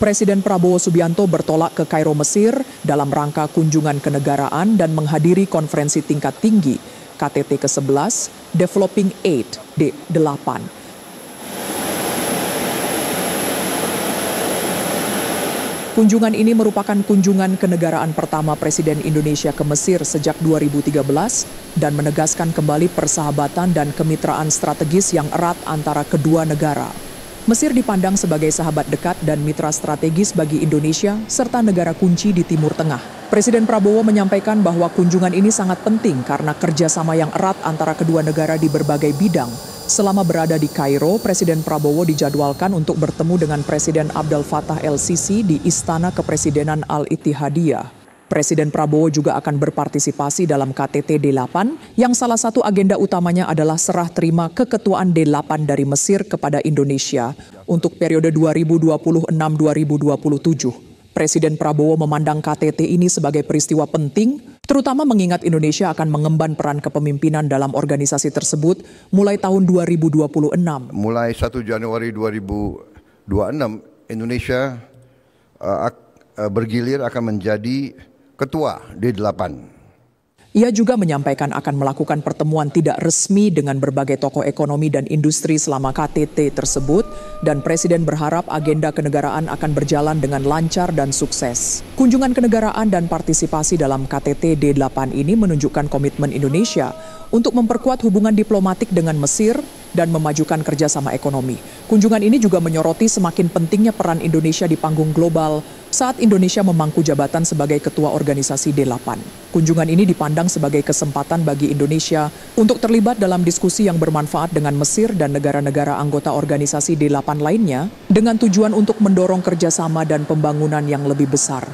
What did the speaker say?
Presiden Prabowo Subianto bertolak ke Kairo, Mesir dalam rangka kunjungan kenegaraan dan menghadiri konferensi tingkat tinggi KTT ke-11 Developing Aid D8. Kunjungan ini merupakan kunjungan kenegaraan pertama Presiden Indonesia ke Mesir sejak 2013 dan menegaskan kembali persahabatan dan kemitraan strategis yang erat antara kedua negara. Mesir dipandang sebagai sahabat dekat dan mitra strategis bagi Indonesia serta negara kunci di Timur Tengah. Presiden Prabowo menyampaikan bahwa kunjungan ini sangat penting karena kerjasama yang erat antara kedua negara di berbagai bidang. Selama berada di Kairo, Presiden Prabowo dijadwalkan untuk bertemu dengan Presiden Abdel Fattah el-Sisi di Istana Kepresidenan Al-Ittihadiyah. Presiden Prabowo juga akan berpartisipasi dalam KTT D8 yang salah satu agenda utamanya adalah serah terima keketuaan D8 dari Mesir kepada Indonesia untuk periode 2026-2027. Presiden Prabowo memandang KTT ini sebagai peristiwa penting, terutama mengingat Indonesia akan mengemban peran kepemimpinan dalam organisasi tersebut mulai tahun 2026. Mulai 1 Januari 2026, Indonesia bergilir akan menjadi ketua D8. Ia juga menyampaikan akan melakukan pertemuan tidak resmi dengan berbagai tokoh ekonomi dan industri selama KTT tersebut dan Presiden berharap agenda kenegaraan akan berjalan dengan lancar dan sukses. Kunjungan kenegaraan dan partisipasi dalam KTT D8 ini menunjukkan komitmen Indonesia untuk memperkuat hubungan diplomatik dengan Mesir dan memajukan kerjasama ekonomi. Kunjungan ini juga menyoroti semakin pentingnya peran Indonesia di panggung global saat Indonesia memangku jabatan sebagai ketua organisasi D8. Kunjungan ini dipandang sebagai kesempatan bagi Indonesia untuk terlibat dalam diskusi yang bermanfaat dengan Mesir dan negara-negara anggota organisasi D8 lainnya dengan tujuan untuk mendorong kerjasama dan pembangunan yang lebih besar.